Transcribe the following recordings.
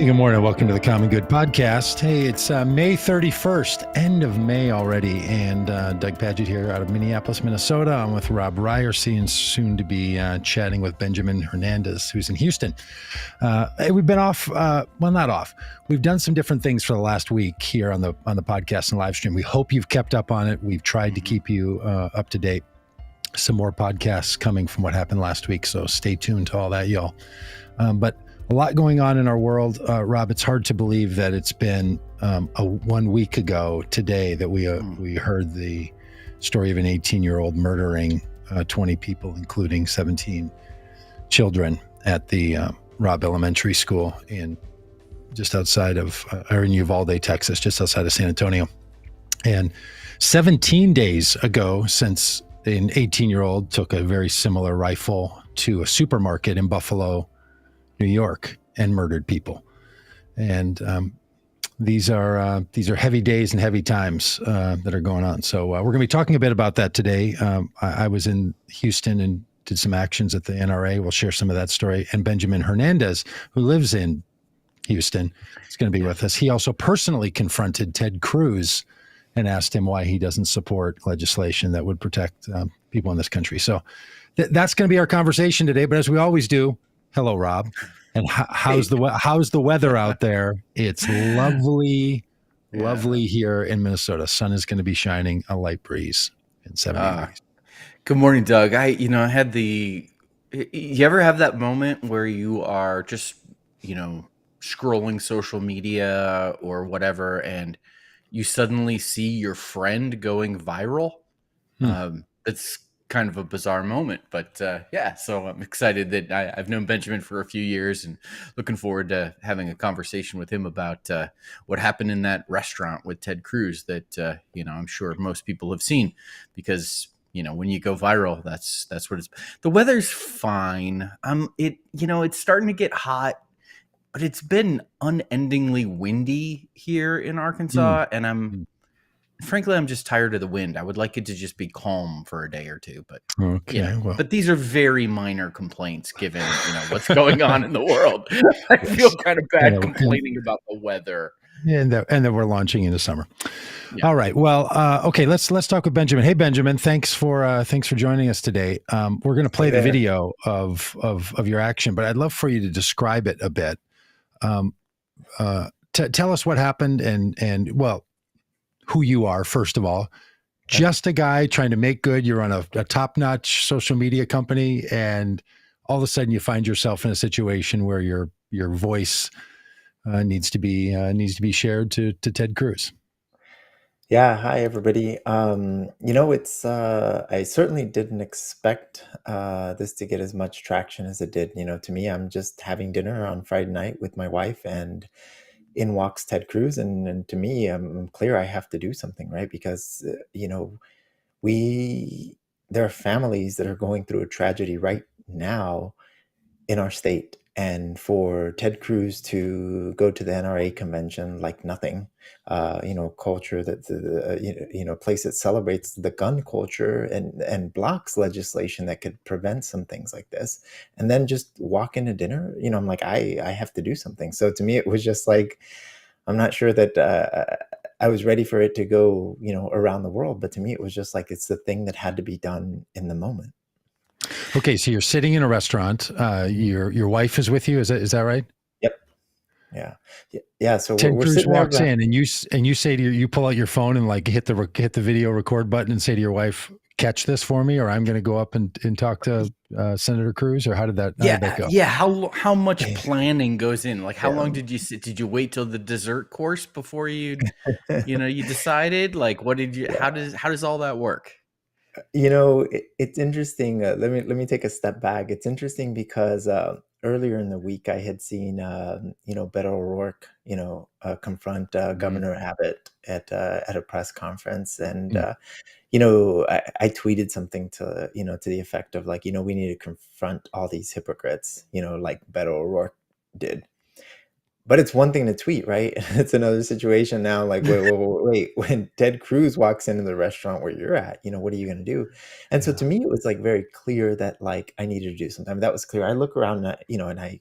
Good morning. Welcome to the Common Good Podcast. Hey, it's May 31st, end of May already, and Doug Pagitt here out of Minneapolis, Minnesota. I'm with Robb Ryerse and soon to be chatting with Benjamin Hernandez, who's in Houston. Hey, we've been off, not off. We've done some different things for the last week here on the podcast and live stream. We hope you've kept up on it. We've tried to keep you up to date. Some more podcasts coming from what happened last week, so stay tuned to all that, y'all. But a lot going on in our world. Rob, it's hard to believe that it's been 1 week ago today that we heard the story of an 18-year-old murdering 20 people, including 17 children at the Robb Elementary School in Uvalde, Texas, just outside of San Antonio. And 17 days ago, since an 18-year-old took a very similar rifle to a supermarket in Buffalo, New York, and murdered people. And these are heavy days and heavy times that are going on. So we're going to be talking a bit about that today. I was in Houston and did some actions at the NRA. We'll share some of that story. And Benjamin Hernandez, who lives in Houston, is going to be with us. He also personally confronted Ted Cruz and asked him why he doesn't support legislation that would protect people in this country. So that's going to be our conversation today. But as we always do, hello, Rob. And how's the weather out there? It's lovely here in Minnesota. Sun is going to be shining, a light breeze in 70 degrees. Good morning, Doug. You ever have that moment where you are just, scrolling social media or whatever, and you suddenly see your friend going viral? That's kind of a bizarre moment, but so I'm excited that I've known Benjamin for a few years and looking forward to having a conversation with him about what happened in that restaurant with Ted Cruz that I'm sure most people have seen, because when you go viral, that's what it's. The weather's fine. It's starting to get hot, but it's been unendingly windy here in Arkansas, and frankly, I'm just tired of the wind. I would like it to just be calm for a day or two, but but these are very minor complaints given what's going on in the world. I feel kind of bad complaining about the weather. And that we're launching into summer. Yeah. All right. Well, okay. Let's talk with Benjamin. Hey, Benjamin. Thanks for joining us today. We're going to play the video of your action, but I'd love for you to describe it a bit. Tell us what happened and who you are, first of all. Just a guy trying to make good. You're on a top-notch social media company, and all of a sudden you find yourself in a situation where your voice needs to be shared to Ted Cruz. Yeah. Hi, everybody. It's I certainly didn't expect this to get as much traction as it did. To me, I'm just having dinner on Friday night with my wife, and in walks Ted Cruz, and to me, I'm clear I have to do something, right? Because there are families that are going through a tragedy right now in our state, and for Ted Cruz to go to the NRA convention like nothing, culture that place that celebrates the gun culture and blocks legislation that could prevent some things like this, and then just walk into dinner, I'm like, I have to do something. So to me, it was just like, I'm not sure that I was ready for it to go, around the world, but to me, it was just like, it's the thing that had to be done in the moment. Okay, so you're sitting in a restaurant. Your wife is with you. Is that right? Yep. Yeah. So Ted Cruz walks in, and you say to you pull out your phone and like hit the video record button and say to your wife, "Catch this for me," or "I'm going to go up and talk to Senator Cruz," or how did that go? Yeah. How much planning goes in? Like, how long did you sit? Did you wait till the dessert course before you decided? Like, what did you? How does all that work? It's interesting. Let me take a step back. It's interesting because earlier in the week I had seen Beto O'Rourke confront Governor Abbott at a press conference, and I tweeted something to the effect of like, we need to confront all these hypocrites, like Beto O'Rourke did. But it's one thing to tweet, right? It's another situation now. Like, wait, when Ted Cruz walks into the restaurant where you're at, what are you going to do? And so to me, it was like very clear that like I needed to do something. I mean, that was clear. I look around, and I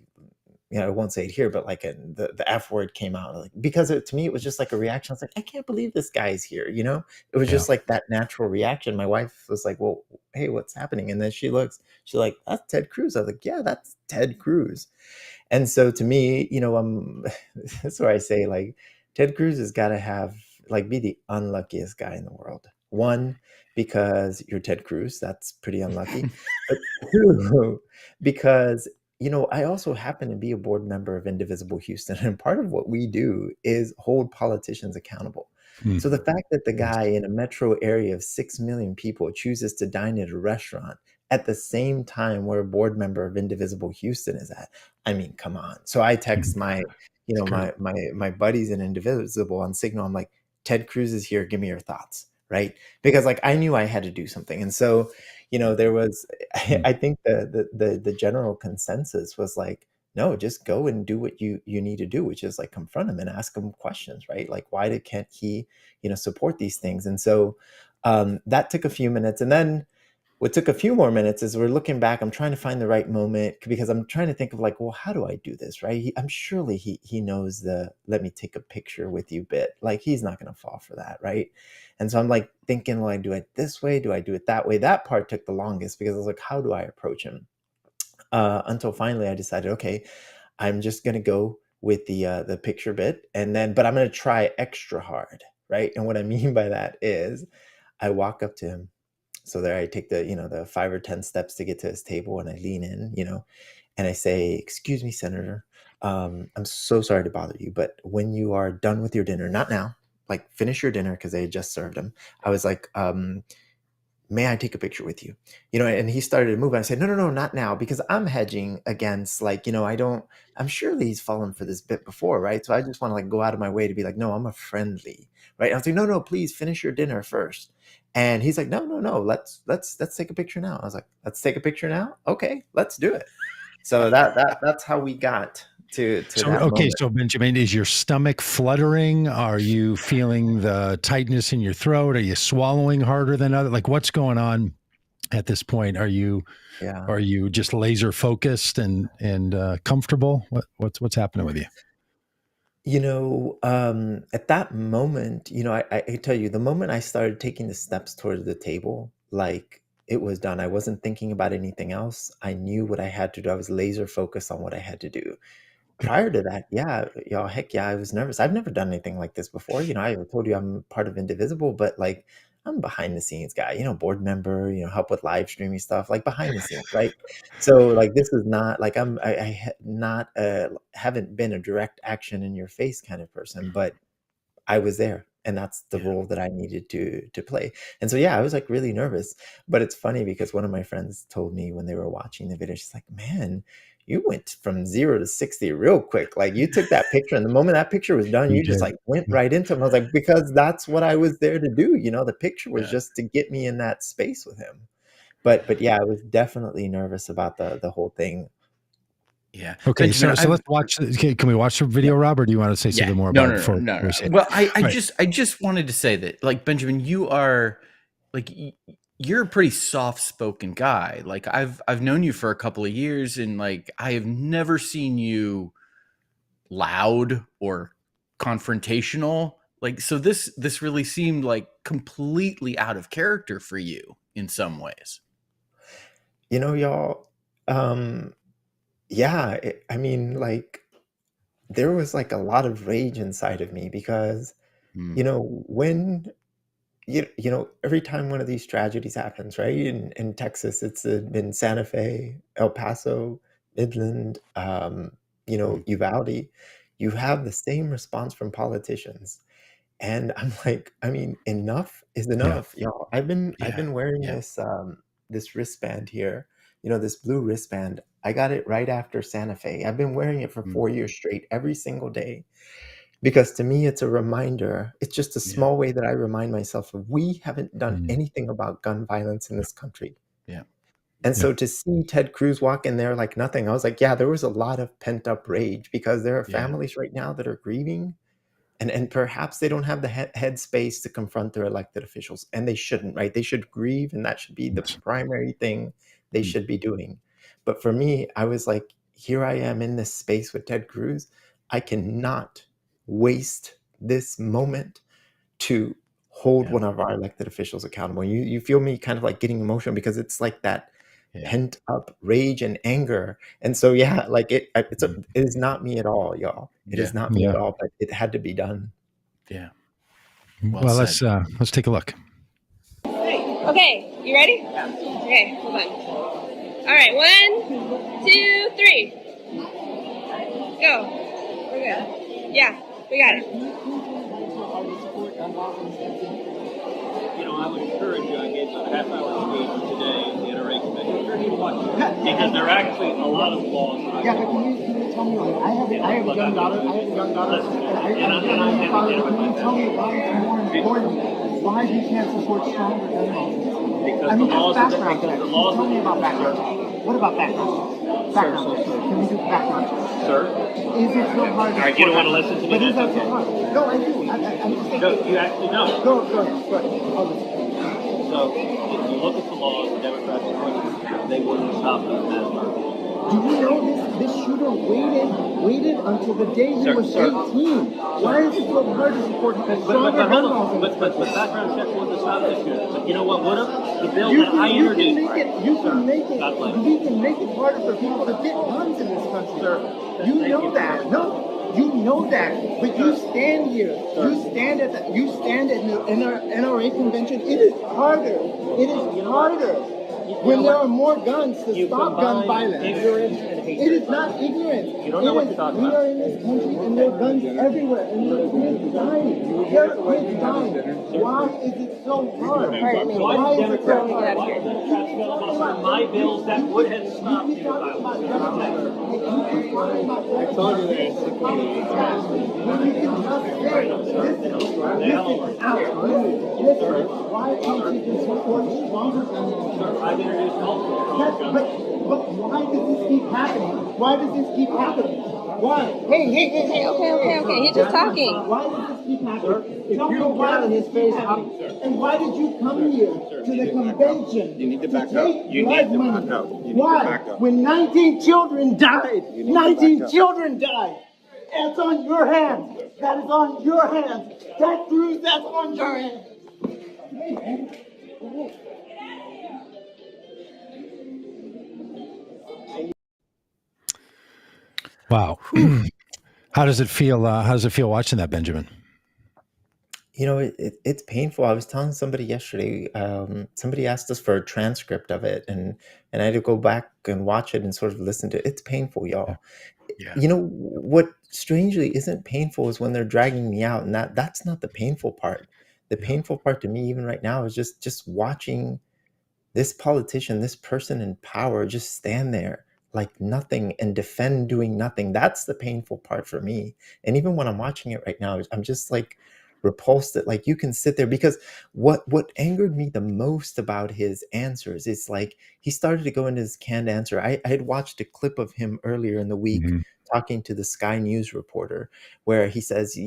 you know, I won't say it here, but like the F word came out, like, because to me, it was just like a reaction. I was like, I can't believe this guy's here. You know, it was Yeah. just like that natural reaction. My wife was like, well, hey, what's happening? And then she's like, that's Ted Cruz. I was like, yeah, that's Ted Cruz. And so to me, you know, that's where I say, like, Ted Cruz has got to have, like, be the unluckiest guy in the world. One, because you're Ted Cruz, that's pretty unlucky. But two, because, you know, I also happen to be a board member of Indivisible Houston, and part of what we do is hold politicians accountable. Hmm. So the fact that the Yes. guy in a metro area of 6 million people chooses to dine at a restaurant at the same time where a board member of Indivisible Houston is at, I mean, come on. So I text my, you know, great. my buddies in Indivisible on Signal. I'm like, Ted Cruz is here. Give me your thoughts, right? Because like I knew I had to do something, and so, you know, there was, I think the general consensus was like, no, just go and do what you need to do, which is like confront him and ask him questions, right? Like, can't he, you know, support these things? And so that took a few minutes, and then what took a few more minutes is we're looking back. I'm trying to find the right moment because I'm trying to think of like, well, how do I do this, right? I'm surely he knows the let me take a picture with you bit. Like he's not going to fall for that, right? And so I'm like thinking, well, I do it this way? Do I do it that way? That part took the longest because I was like, how do I approach him? Until finally I decided, okay, I'm just going to go with the picture bit, and then but I'm going to try extra hard, right? And what I mean by that is I walk up to him. So there I take the, you know, the 5 or 10 steps to get to his table, and I lean in, you know, and I say, excuse me, Senator, I'm so sorry to bother you, but when you are done with your dinner, not now, like finish your dinner, because they had just served him. I was like, may I take a picture with you? You know, and he started to move. And I said, no, no, no, not now, because I'm hedging against, like, you know, I'm sure he's fallen for this bit before, right? So I just want to like go out of my way to be like, no, I'm a friendly, right? I was like, no, no, please finish your dinner first. And he's like, no, no, no, let's take a picture now. I was like, let's take a picture now. Okay, let's do it. So that's how we got to So, that okay. moment. So, Benjamin, is your stomach fluttering? Are you feeling the tightness in your throat? Are you swallowing harder than other? Like, what's going on at this point? Are you Yeah. just laser focused and comfortable? What's happening with you? You know, at that moment, you know, I tell you, the moment I started taking the steps towards the table, like it was done. I wasn't thinking about anything else. I knew what I had to do. I was laser focused on what I had to do. Prior to that, yeah, y'all, heck yeah, I was nervous. I've never done anything like this before. You know, I told you I'm part of Indivisible, but like I'm behind the scenes guy, you know, board member, you know, help with live streaming stuff, like behind the scenes, right? So like this is not like not haven't been a direct action in your face kind of person, but I was there, and that's the Yeah. role that I needed to play. And so, yeah, I was like really nervous. But it's funny because one of my friends told me when they were watching the video, she's like, "Man, you went from 0 to 60 real quick. Like you took that picture, and the moment that picture was done, You you just did. like went right into him." I was like, "Because that's what I was there to do. You know, the picture was Yeah. just to get me in that space with him." But yeah, I was definitely nervous about the whole thing. Yeah. Okay. Benjamin, So let's watch. Can we watch the video, Rob, or do you want to say yeah. something more No, about it no, no, before no, we no. say it? Well, I Right. just wanted to say that, like, Benjamin, you are like you're a pretty soft-spoken guy. Like I've known you for a couple of years, and like I have never seen you loud or confrontational. Like, so this really seemed like completely out of character for you in some ways. You know, y'all, yeah, I mean, like there was like a lot of rage inside of me because, Mm, you know, when you know, every time one of these tragedies happens, right? In Texas, it's been Santa Fe, El Paso, Midland, you know, mm, Uvalde. You have the same response from politicians, and I'm like, I mean, enough is Yeah. enough, y'all. I've yeah. been wearing Yeah. this wristband here, you know, this blue wristband. I got it right after Santa Fe. I've been wearing it for Mm, 4 years straight, every single day, because to me, it's a reminder. It's just a yeah. small way that I remind myself of we haven't done Mm. anything about gun violence in this country. Yeah. And Yeah. so to see Ted Cruz walk in there like nothing, I was like, yeah, there was a lot of pent up rage because there are Yeah. families right now that are grieving, and perhaps they don't have the head space to confront their elected officials, and they shouldn't, right? They should grieve, and that should be the Yes. primary thing they Mm, should be doing. But for me, I was like, here I am in this space with Ted Cruz. I cannot waste this moment to hold one of our elected officials accountable. You feel me kind of like getting emotional because it's like that pent up rage and anger. And so, like it is not me at all, y'all. It is not me at all, but it had to be done. Yeah. Well, let's take a look. Okay, you ready? Yeah. Okay, hold on. All right, 1, 2, 3. Go. We're good. Yeah, we got it. I would encourage you. I gave a half-hour speech today in the NRA convention. Because there are actually a lot of laws. Yeah, but can you tell me, like, I have a young daughter, can you tell me why it's more important, why you can't support stronger gun laws? Because I mean, the laws that's background are check. the laws. Tell me about background check. What about background check? Background check. Can we do background check? Sir? Is it so hard? All right, you don't want to listen to me. But is that so hard? No, I do. No, you actually don't. Go. I'll listen. So, if you look at the laws, the Democrats are going, they wouldn't stop the mass murder. Do you know this shooter waited until the day he was 18? Why is it so hard to support stronger gun laws? But background check wouldn't stop this shooter. But you know what would have? The bill that I introduced. We can make it harder for people to get guns in this country. Sir, you know that. No. You know that, but you stand here. You stand at the NRA convention. It is harder. When there are more guns to stop gun violence. Ignorance and hatred. It is not ignorant. You don't know what you're talking about. We are in this country and there are guns everywhere and there are kids dying. There are kids dying. Why is it so hard? Why is it so hard? Why is Democrats going to my bills that would have stopped you? I told you that. Why can't you just support stronger gun laws? I've introduced multiple. But why does this keep happening? Why? Hey. Okay. He's just talking. Why does this keep happening? If you don't get in his face, and why did you come here to the convention? You need to back up. Why? When 19 children died. 19 children died. That's on your hands. That is on your hands. Ted Cruz, that's on your hands. Wow. How does it feel? How does it feel watching that, Benjamin? It's painful. I was telling somebody yesterday, somebody asked us for a transcript of it, and I had to go back and watch it and sort of listen to it. It's painful, y'all. Yeah. What strangely isn't painful is when they're dragging me out, and that's not the painful part. The painful part to me, even right now, is just watching this politician, this person in power, just stand there like nothing and defend doing nothing. That's the painful part for me. And even when I'm watching it right now, I'm just like repulsed that like you can sit there, because what angered me the most about his answers is like he started to go into his canned answer. I had watched a clip of him earlier in the week talking to the Sky News reporter where he says,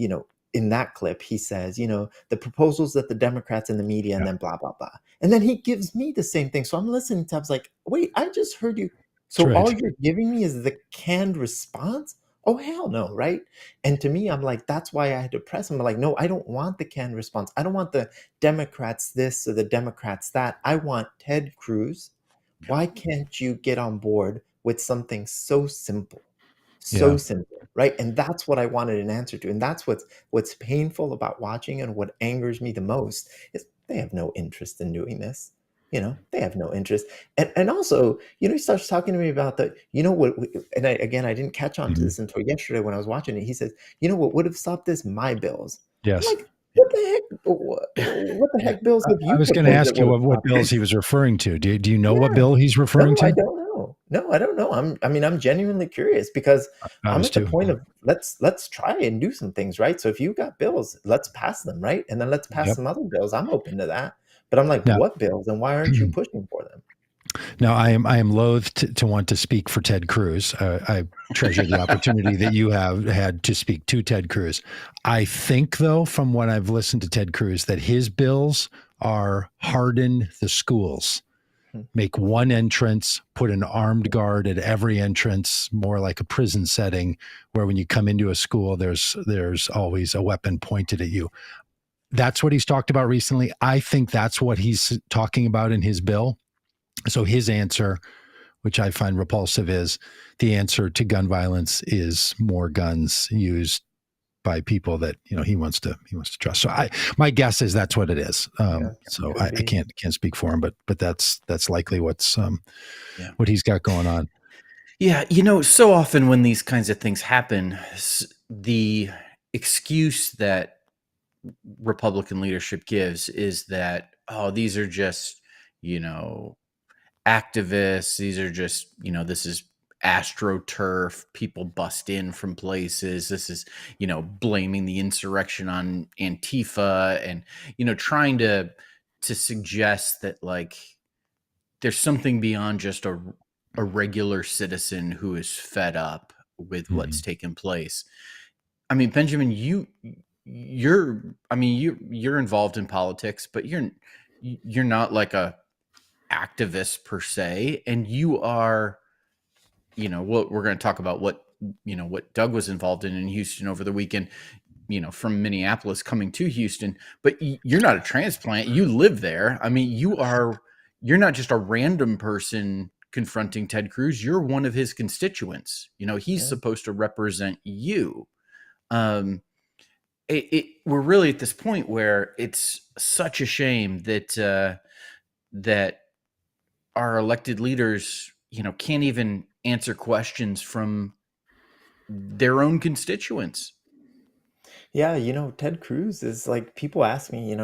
in that clip, he says, the proposals that the Democrats and the media and then blah, blah, blah. And then he gives me the same thing. So I'm listening to, I was like, wait, I just heard you. So all you're giving me is the canned response? Oh, hell no, right? And to me, I'm like, that's why I had to press him. I'm like, no, I don't want the canned response. I don't want the Democrats this or the Democrats that. I want Ted Cruz. Why can't you get on board with something so simple? So simple, right? And that's what I wanted an answer to. And that's what's painful about watching, and what angers me the most is they have no interest in doing this. They have no interest. And also, he starts talking to me about the, and I didn't catch on to this until yesterday when I was watching it. He says, what would have stopped this? My bills. Yes. I'm like, what the heck? What the heck bills have you? I was going to ask you what bills he was referring to. Do you know what bill he's referring to? I don't know. No, I don't know. I'm genuinely curious, because I'm at the point of let's try and do some things, right? So if you got bills, let's pass them, right? And then let's pass some other bills. I'm open to that. But I'm like, what bills, and why aren't you pushing for them? Now, I am loath to want to speak for Ted Cruz. I treasure the opportunity that you have had to speak to Ted Cruz. I think, though, from what I've listened to Ted Cruz, that his bills are harden the schools. make one entrance, put an armed guard at every entrance, more like a prison setting, where when you come into a school, there's always a weapon pointed at you. That's what he's talked about recently. I think that's what he's talking about in his bill. So his answer, which I find repulsive, is the answer to gun violence is more guns used by people that he wants to trust. So my guess is that's what it is. So I can't speak for him, but that's likely what's what he's got going on. Yeah, so often when these kinds of things happen, the excuse that Republican leadership gives is that, these are just activists. These are just this is astroturf. People bust in from places. This is blaming the insurrection on Antifa, and trying to suggest that like there's something beyond just a regular citizen who is fed up with what's taken place. I mean, Benjamin, you're involved in politics, but you're not like a activist per se, and you are, we're going to talk about what Doug was involved in Houston over the weekend, from Minneapolis coming to Houston, but you're not a transplant. You live there. I mean, you're not just a random person confronting Ted Cruz. You're one of his constituents. He's supposed to represent you. We're really at this point where it's such a shame that that our elected leaders, can't even answer questions from their own constituents. Yeah, Ted Cruz is like, people ask me,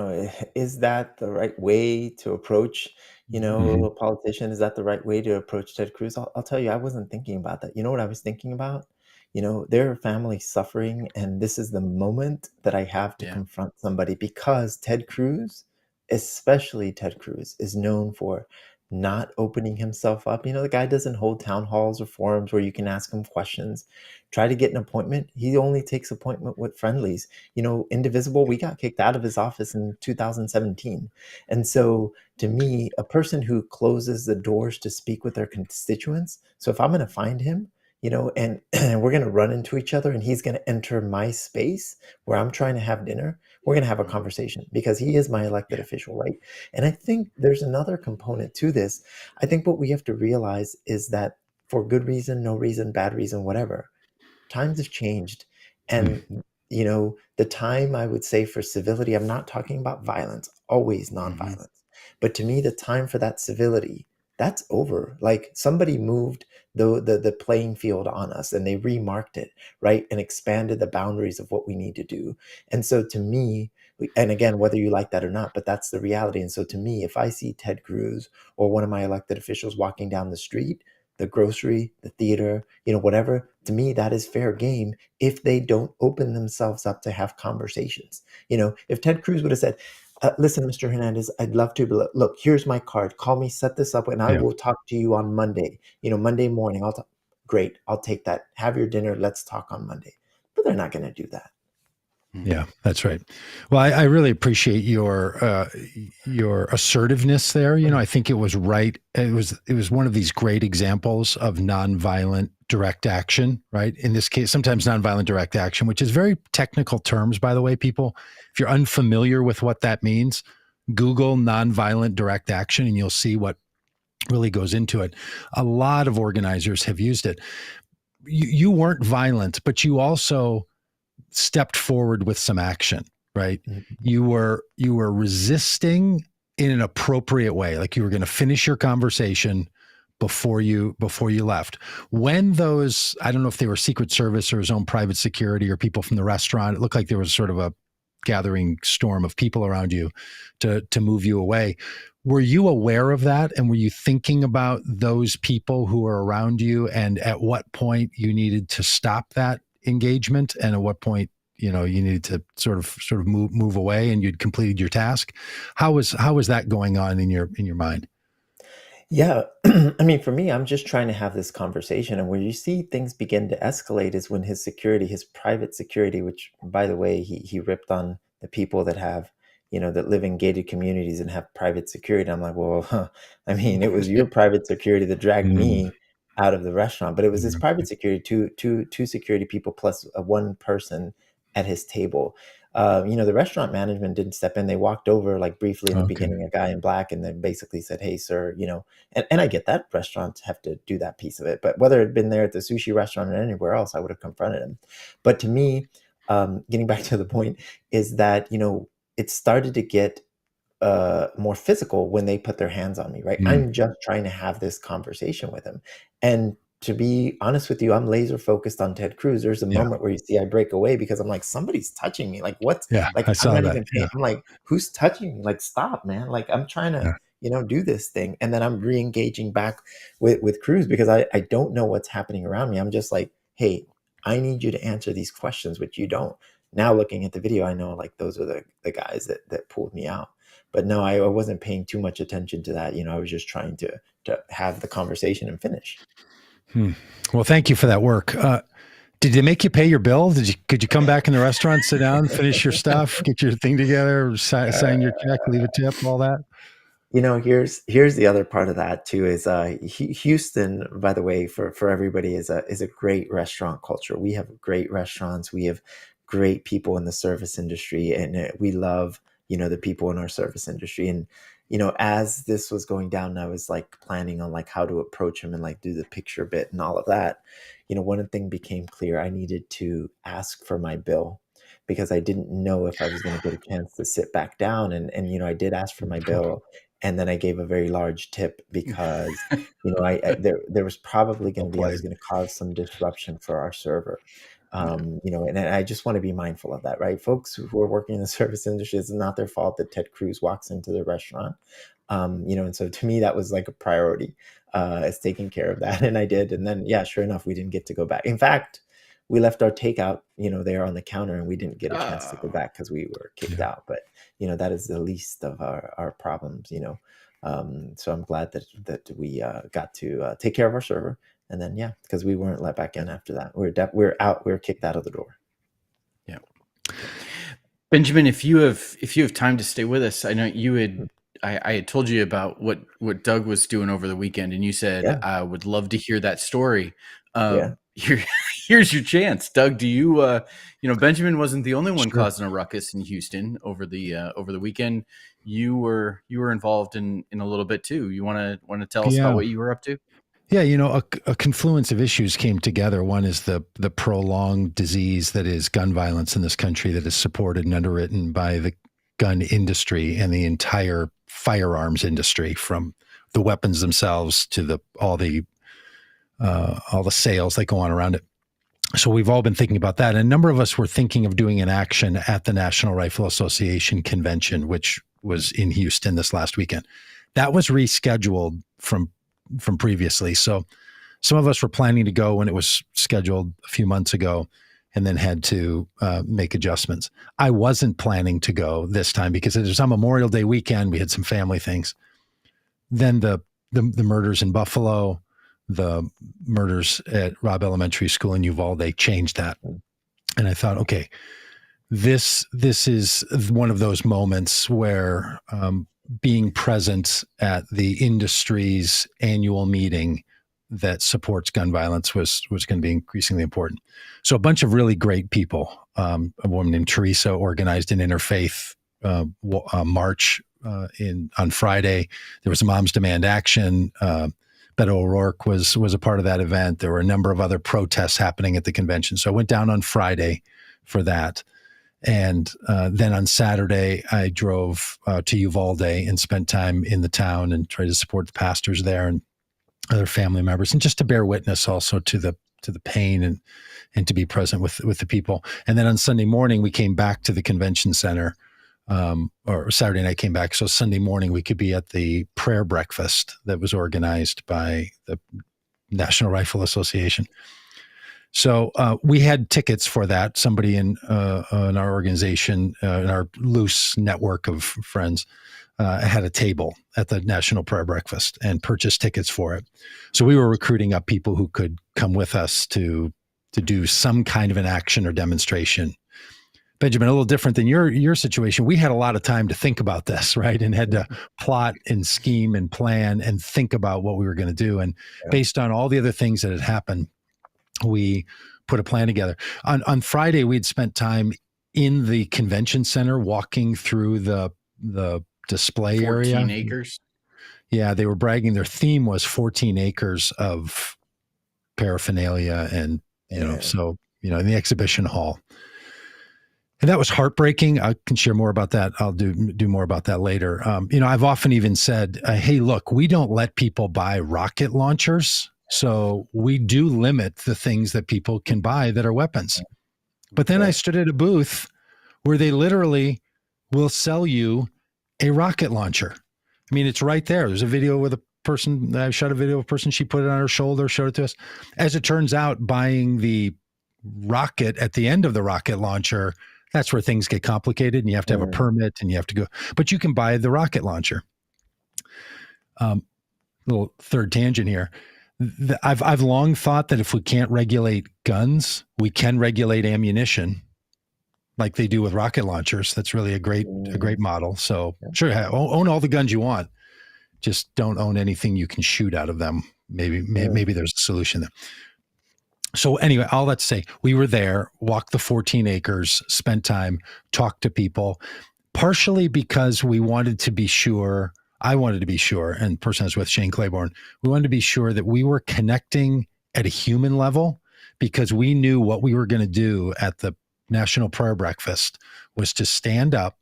is that the right way to approach, a politician? Is that the right way to approach Ted Cruz? I'll tell you, I wasn't thinking about that. You know what I was thinking about? There are families suffering, and this is the moment that I have to confront somebody, because Ted Cruz, especially Ted Cruz, is known for not opening himself up. The guy doesn't hold town halls or forums where you can ask him questions. Try to get an appointment. He only takes appointment with friendlies. Indivisible, we got kicked out of his office in 2017. And so to me, a person who closes the doors to speak with their constituents. So if I'm going to find him, and we're going to run into each other, and he's going to enter my space where I'm trying to have dinner, we're going to have a conversation, because he is my elected official, right? And I think there's another component to this. I think what we have to realize is that for good reason, no reason, bad reason, whatever, times have changed. And, the time, I would say, for civility, I'm not talking about violence, always nonviolence. But to me, the time for that civility, that's over. Like, somebody moved the playing field on us, and they remarked it, right? And expanded the boundaries of what we need to do. And so to me, and again, whether you like that or not, but that's the reality. And so to me, if I see Ted Cruz or one of my elected officials walking down the street, the grocery, the theater, whatever, to me, that is fair game if they don't open themselves up to have conversations. If Ted Cruz would have said, listen, Mr. Hernandez, I'd love to, but look, here's my card. Call me, set this up, and I will talk to you on Monday. Monday morning, I'll talk. Great, I'll take that. Have your dinner. Let's talk on Monday. But they're not going to do that. Yeah, that's right. Well, I really appreciate your assertiveness there. I think it was right. It was one of these great examples of nonviolent direct action, right? In this case, sometimes nonviolent direct action, which is very technical terms, by the way, people. If you're unfamiliar with what that means, Google nonviolent direct action, and you'll see what really goes into it. A lot of organizers have used it. You weren't violent, but you also stepped forward with some action, right? You were resisting in an appropriate way. Like, you were going to finish your conversation before you left. When those, I don't know if they were Secret Service or his own private security or people from the restaurant, it looked like there was sort of a gathering storm of people around you to move you away. Were you aware of that? And were you thinking about those people who were around you, and at what point you needed to stop that engagement, and at what point you needed to sort of move away, and you'd completed your task? How was that going on in your mind? Yeah. I mean, for me, I'm just trying to have this conversation. And where you see things begin to escalate is when his security, his private security, which, by the way, he ripped on the people that have, that live in gated communities and have private security. I'm like, well, I mean, it was your private security that dragged me out of the restaurant, but it was his private security, two security people plus one person at his table. The restaurant management didn't step in. They walked over like briefly in the beginning, a guy in black, and then basically said, "Hey, sir, and I get that restaurants have to do that piece of it, but whether it had been there at the sushi restaurant or anywhere else, I would have confronted him." But to me, getting back to the point is that, it started to get more physical when they put their hands on me, right? I'm just trying to have this conversation with him. And to be honest with you, I'm laser focused on Ted Cruz. There's a moment where you see I break away because I'm like, somebody's touching me. Like, what's like, I saw I'm not that. even paying. I'm like, who's touching me? Like, stop, man. Like, I'm trying to, do this thing. And then I'm re-engaging back with Cruz because I don't know what's happening around me. I'm just like, hey, I need you to answer these questions, which you don't. Now looking at the video, I know like those are the guys that pulled me out. But no, I wasn't paying too much attention to that. I was just trying to have the conversation and finish. Well, thank you for that work. Did they make you pay your bill? Could you come back in the restaurant, sit down, finish your stuff, get your thing together, sign your check, leave a tip, all that? Here's the other part of that too is Houston, by the way, for everybody is a great restaurant culture. We have great restaurants. We have great people in the service industry, and we love the people in our service industry. And as this was going down, I was like planning on like how to approach him and like do the picture bit and all of that. One thing became clear: I needed to ask for my bill because I didn't know if I was going to get a chance to sit back down. And I did ask for my bill. And then I gave a very large tip because, there was probably going to be, I was going to cause some disruption for our server. And I just want to be mindful of that, right? Folks who are working in the service industry, it's not their fault that Ted Cruz walks into the restaurant. And so to me, that was like a priority, is taking care of that. And I did. And then, sure enough, we didn't get to go back. In fact, we left our takeout, there on the counter, and we didn't get a chance to go back because we were kicked out. But, that is the least of our problems, so I'm glad that we got to take care of our server. And then, because we weren't let back in after that. We're out. We're kicked out of the door. Yeah. Benjamin, if you have time to stay with us, I know you had, I had told you about what Doug was doing over the weekend, and you said, I would love to hear that story. Here's your chance. Doug, do you, Benjamin wasn't the only one causing a ruckus in Houston over the weekend. You were involved in a little bit too. You want to tell us about what you were up to? Yeah, a confluence of issues came together. One is the prolonged disease that is gun violence in this country that is supported and underwritten by the gun industry and the entire firearms industry, from the weapons themselves to all the sales that go on around it. So we've all been thinking about that. And a number of us were thinking of doing an action at the National Rifle Association convention, which was in Houston this last weekend. That was rescheduled from previously. So some of us were planning to go when it was scheduled a few months ago, and then had to make adjustments. I wasn't planning to go this time because it was on Memorial Day weekend. We had some family things. Then the murders in Buffalo, the murders at Robb Elementary School in Uvalde, they changed that. And I thought, okay, this is one of those moments where being present at the industry's annual meeting that supports gun violence was going to be increasingly important. So a bunch of really great people, a woman named Teresa organized an interfaith march on Friday. There was a Moms Demand Action. Beto O'Rourke was a part of that event. There were a number of other protests happening at the convention. So I went down on Friday for that. And then on Saturday, I drove to Uvalde and spent time in the town and tried to support the pastors there and other family members, and just to bear witness also to the pain and to be present with the people. And then on Sunday morning, we came back to the convention center, or Saturday night came back. So Sunday morning, we could be at the prayer breakfast that was organized by the National Rifle Association. So we had tickets for that. Somebody in our organization, in our loose network of friends, had a table at the National Prayer Breakfast and purchased tickets for it. So we were recruiting up people who could come with us to do some kind of an action or demonstration. Benjamin, a little different than your situation. We had a lot of time to think about this, right? And had to plot and scheme and plan and think about what we were going to do. And based on all the other things that had happened, we put a plan together. On Friday, we'd spent time in the convention center walking through the display 14 area. acres. Yeah, they were bragging. Their theme was 14 acres of paraphernalia and, in the exhibition hall. And that was heartbreaking. I can share more about that. I'll do more about that later. I've often even said, hey, look, we don't let people buy rocket launchers. So we do limit the things that people can buy that are weapons. But then I stood at a booth where they literally will sell you a rocket launcher. I mean, it's right there. There's a video with a person. I shot a video of a person. She put it on her shoulder, showed it to us. As it turns out, buying the rocket at the end of the rocket launcher, that's where things get complicated, and you have to have a permit, and you have to go. But you can buy the rocket launcher. Little third tangent here. I've long thought that if we can't regulate guns, we can regulate ammunition, like they do with rocket launchers. That's really a great model. So sure, own all the guns you want, just don't own anything you can shoot out of them. Maybe there's a solution there. So anyway, all that to say, we were there, walked the 14 acres, spent time, talked to people, partially because we wanted to be sure. I wanted to be sure, and the person I was with, Shane Claiborne, we wanted to be sure that we were connecting at a human level, because we knew what we were going to do at the National Prayer Breakfast was to stand up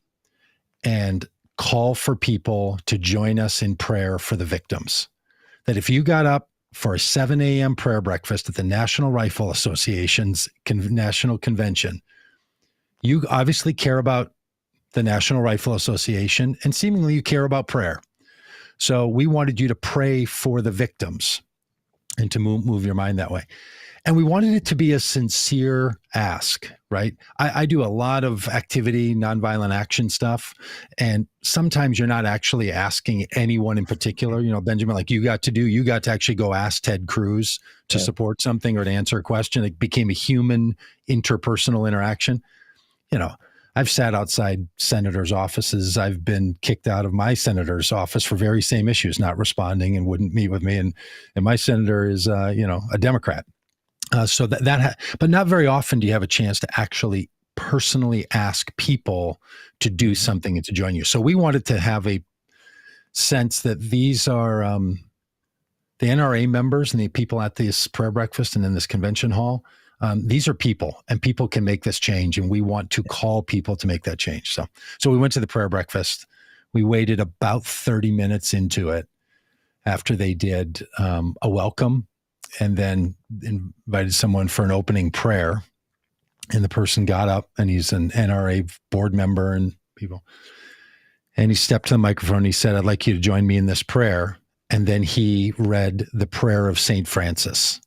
and call for people to join us in prayer for the victims. That if you got up for a 7 a.m. prayer breakfast at the National Rifle Association's national convention, you obviously care about the National Rifle Association, and seemingly you care about prayer. So we wanted you to pray for the victims and to move your mind that way. And we wanted it to be a sincere ask, right? I do a lot of activity, nonviolent action stuff. And sometimes you're not actually asking anyone in particular, Benjamin, like you got to actually go ask Ted Cruz to support something or to answer a question. It became a human interpersonal interaction. I've sat outside senators' offices. I've been kicked out of my senator's office for very same issues, not responding and wouldn't meet with me. And my senator is, a Democrat. So but not very often do you have a chance to actually personally ask people to do something and to join you. So we wanted to have a sense that these are the NRA members and the people at this prayer breakfast and in this convention hall. These are people, and people can make this change, and we want to call people to make that change. So we went to the prayer breakfast. We waited about 30 minutes into it after they did a welcome, and then invited someone for an opening prayer. And the person got up, and he's an NRA board member and people. And he stepped to the microphone and he said, I'd like you to join me in this prayer. And then he read the prayer of St. Francis.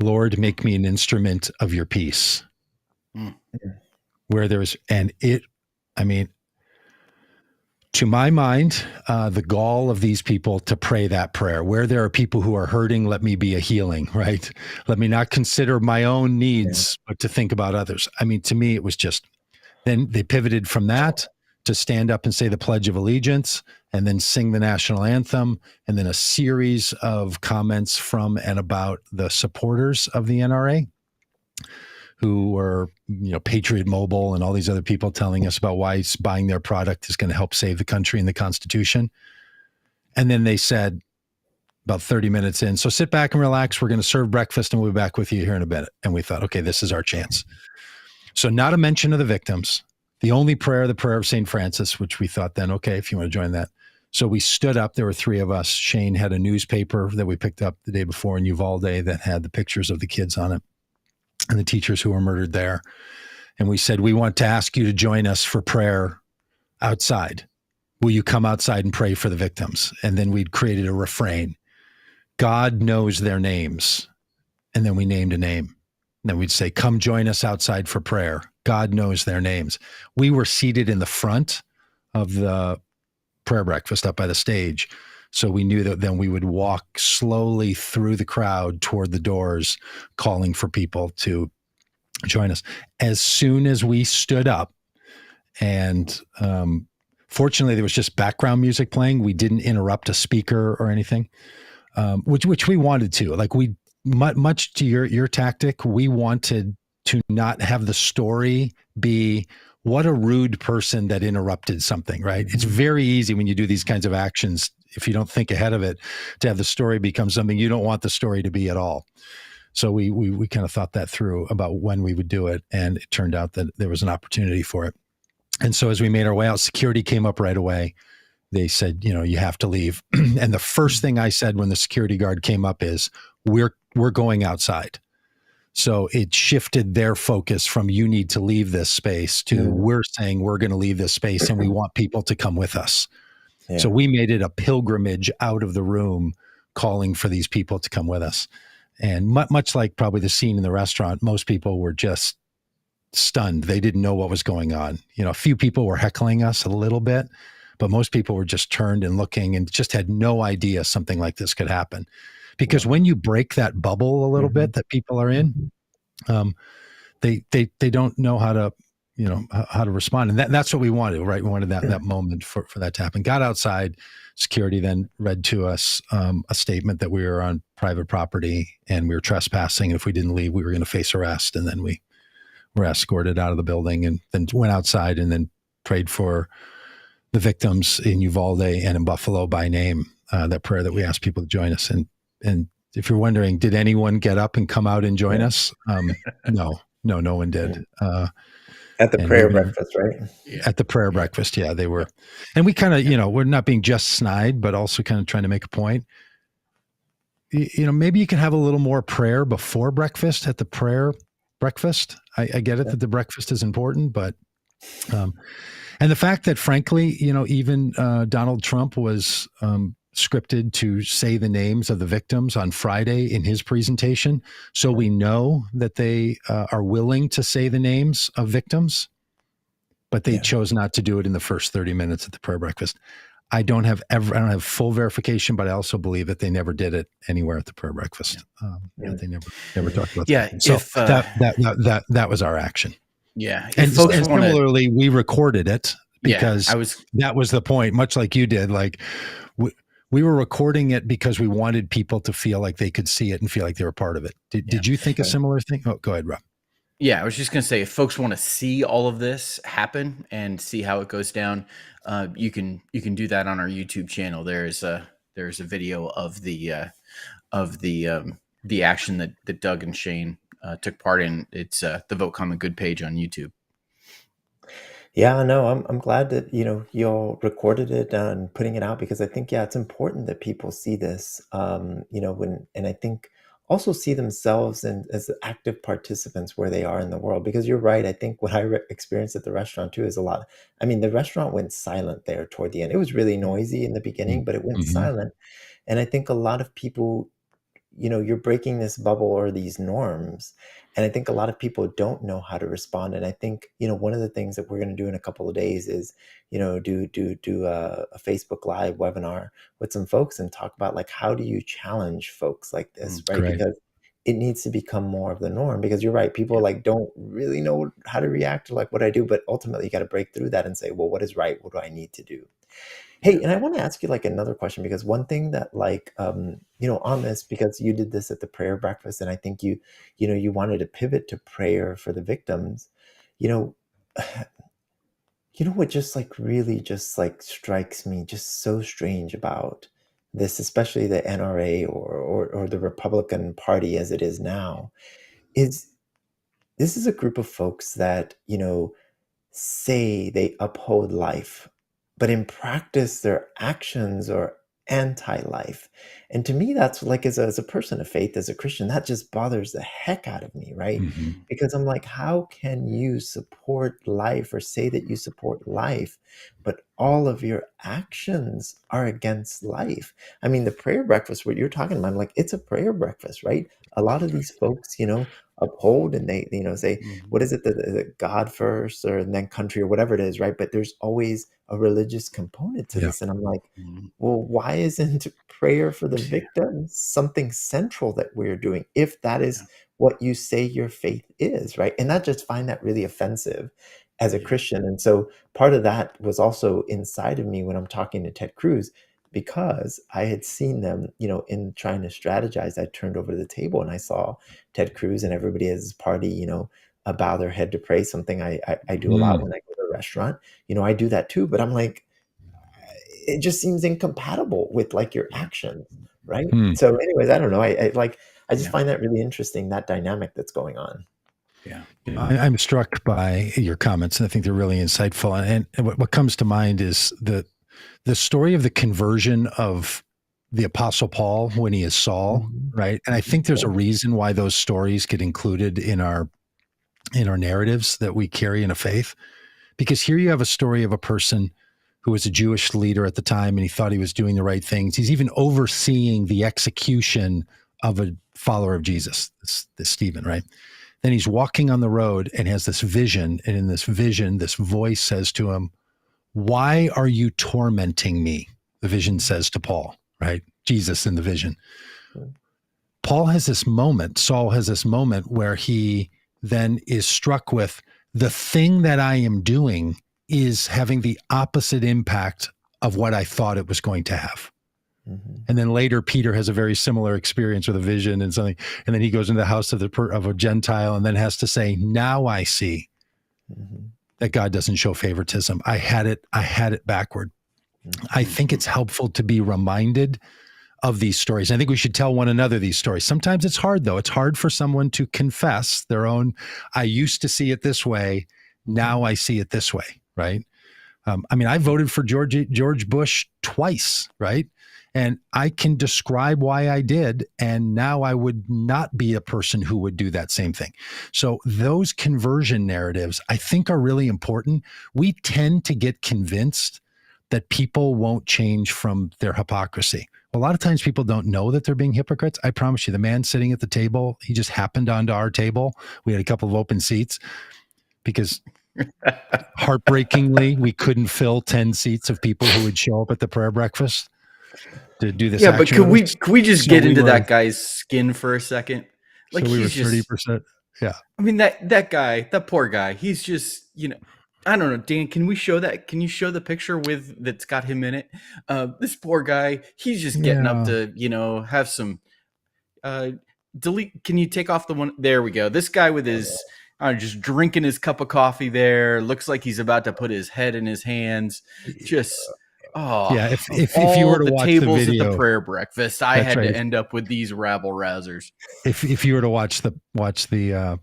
Lord, make me an instrument of your peace. Where there's, to my mind, the gall of these people to pray that prayer. Where there are people who are hurting, let me be a healing, right? Let me not consider my own needs, but to think about others. To me, it was just, then they pivoted from that to stand up and say the Pledge of Allegiance, and then sing the national anthem, and then a series of comments from and about the supporters of the NRA, who were, Patriot Mobile and all these other people telling us about why buying their product is going to help save the country and the Constitution. And then they said, about 30 minutes in, so sit back and relax. We're going to serve breakfast and we'll be back with you here in a bit. And we thought, okay, this is our chance. So not a mention of the victims. The only prayer, the prayer of St. Francis, which we thought then, okay, if you want to join that. So we stood up. There were three of us. Shane had a newspaper that we picked up the day before in Uvalde that had the pictures of the kids on it and the teachers who were murdered there. And we said, we want to ask you to join us for prayer outside. Will you come outside and pray for the victims? And then we'd created a refrain. God knows their names. And then we named a name. And then we'd say, come join us outside for prayer. God knows their names. We were seated in the front of the prayer breakfast up by the stage. So we knew that then we would walk slowly through the crowd toward the doors, calling for people to join us. As soon as we stood up, and fortunately there was just background music playing, we didn't interrupt a speaker or anything, which we wanted to. Like, we much to your tactic, we wanted to not have the story be what a rude person that interrupted something, right? It's very easy when you do these kinds of actions, if you don't think ahead of it, to have the story become something you don't want the story to be at all. So we kind of thought that through about when we would do it, and it turned out that there was an opportunity for it. And so as we made our way out, security came up right away. They said, you have to leave. And the first thing I said when the security guard came up is, we're going outside. So it shifted their focus from you need to leave this space to we're saying we're going to leave this space and we want people to come with us. Yeah. So we made it a pilgrimage out of the room, calling for these people to come with us. And much like probably the scene in the restaurant, most people were just stunned. They didn't know what was going on. A few people were heckling us a little bit, but most people were just turned and looking and just had no idea something like this could happen. Because when you break that bubble a little bit that people are in, they don't know how to, how to respond. And that's what we wanted, right? We wanted that moment for that to happen. Got outside, security then read to us a statement that we were on private property and we were trespassing. And if we didn't leave, we were going to face arrest. And then we were escorted out of the building and then went outside and then prayed for the victims in Uvalde and in Buffalo by name, that prayer that we asked people to join us. And if you're wondering, did anyone get up and come out and join us? No one did. At the prayer breakfast, right? At the prayer breakfast. Yeah, they were. And we kind of, we're not being just snide, but also kind of trying to make a point. Maybe you can have a little more prayer before breakfast at the prayer breakfast. I get it that the breakfast is important, but, and the fact that frankly, even Donald Trump was scripted to say the names of the victims on Friday in his presentation. So we know that they are willing to say the names of victims, but they chose not to do it in the first 30 minutes at the prayer breakfast. I don't have full verification, but I also believe that they never did it anywhere at the prayer breakfast. They never talked about that. So that was our action. Yeah. And similarly, we recorded it because that was the point, much like you did. Like, we were recording it because we wanted people to feel like they could see it and feel like they were part of it. Did you think a similar thing? Oh, go ahead, Rob. Yeah, I was just going to say, if folks want to see all of this happen and see how it goes down, you can do that on our YouTube channel. There's a video of the action that Doug and Shane took part in. It's the Vote Common Good page on YouTube. Yeah, no, I'm glad that, y'all recorded it and putting it out, because I think, it's important that people see this, and I think also see themselves as active participants where they are in the world, because you're right. I think what I experienced at the restaurant too is the restaurant went silent there toward the end. It was really noisy in the beginning, but it went silent. And I think a lot of people, you're breaking this bubble or these norms. And I think a lot of people don't know how to respond. And I think, one of the things that we're going to do in a couple of days is, do a Facebook Live webinar with some folks and talk about, like, how do you challenge folks like this, right? Great. Because it needs to become more of the norm, because you're right. People don't really know how to react to what I do, but ultimately you got to break through that and say, well, what is right? What do I need to do? Hey, and I want to ask you another question, because one thing that on this, because you did this at the prayer breakfast, and I think you wanted to pivot to prayer for the victims, what just really just strikes me just so strange about this, especially the NRA or the Republican Party as it is now, is this is a group of folks that, say they uphold life, but in practice, their actions are anti-life. And to me, that's as a person of faith, as a Christian, that just bothers the heck out of me, right? Because I'm like, how can you support life or say that you support life, but all of your actions are against life. I mean, the prayer breakfast, what you're talking about, I'm like, it's a prayer breakfast, right? A lot of these folks, uphold and they, say, Mhm. what is it, the God first or and then country or whatever it is, right? But there's always a religious component to Yeah. this. And I'm like, Mhm. well, why isn't prayer for the victims something central that we're doing if that is Yeah. what you say your faith is, right? And I just find that really offensive as a Yeah. Christian. And so part of that was also inside of me when I'm talking to Ted Cruz, because I had seen them, in trying to strategize. I turned over to the table and I saw Ted Cruz and everybody at his party, bow their head to pray, something I do a lot Mm. when I go to a restaurant. I do that too, but I'm like, it just seems incompatible with like your Yeah. actions, right? Hmm. So anyways, I don't know. I just Yeah. find that really interesting, that dynamic that's going on. Yeah. I'm struck by your comments, and I think they're really insightful. And what comes to mind is the story of the conversion of the Apostle Paul when he is Saul, Mhm. right? And I think there's a reason why those stories get included in our narratives that we carry in a faith, because here you have a story of a person who was a Jewish leader at the time, and he thought he was doing the right things. He's even overseeing the execution of a follower of Jesus, this Stephen, right? Then he's walking on the road and has this vision. And in this vision, this voice says to him, "Why are you tormenting me?" The vision says to Paul, right? Jesus in the vision. Saul has this moment where he then is struck with the thing that I am doing is having the opposite impact of what I thought it was going to have. Mm-hmm. And then later, Peter has a very similar experience with a vision and something. And then he goes into the house of a Gentile and then has to say, "Now I see that God doesn't show favoritism. I had it backward." I think it's helpful to be reminded of these stories. I think we should tell one another these stories. Sometimes it's hard, though. It's hard for someone to confess their own, "I used to see it this way. Now I see it this way," right? I voted for George Bush twice, right? And I can describe why I did. And now I would not be a person who would do that same thing. So those conversion narratives, I think, are really important. We tend to get convinced that people won't change from their hypocrisy. A lot of times people don't know that they're being hypocrites. I promise you, the man sitting at the table, he just happened onto our table. We had a couple of open seats because heartbreakingly, we couldn't fill 10 seats of people who would show up at the prayer breakfast to do this Yeah, but action could with we us. could we just So get we into were- that guy's skin for a second? Like, so we were he's just 30%. Yeah. I mean, that guy, that poor guy, he's just, I don't know, Dan, can we show that? Can you show the picture that's got him in it? This poor guy, he's just getting up Yeah. to, have some delete. Can you take off the one? There we go. This guy with his, just drinking his cup of coffee there. Looks like he's about to put his head in his hands. Just, Yeah, if all you were to the watch tables the video, at the prayer breakfast, I that's had right. to end up with these rabble rousers. If you were to watch the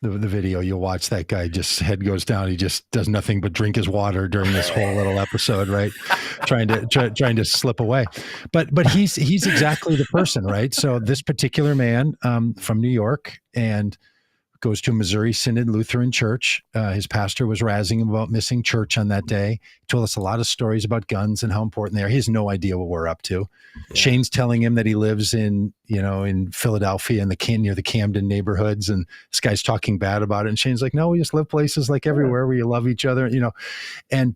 video, you'll watch that guy just head goes down. He just does nothing but drink his water during this whole little episode, right? trying to slip away. But he's exactly the person, right? So this particular man from New York and goes to a Missouri Synod Lutheran church. His pastor was razzing him about missing church on that day. He told us a lot of stories about guns and how important they are. He has no idea what we're up to. Yeah. Shane's telling him that he lives in Philadelphia near the Camden neighborhoods, and this guy's talking bad about it. And Shane's like, "No, we just live places like everywhere where you love each other, And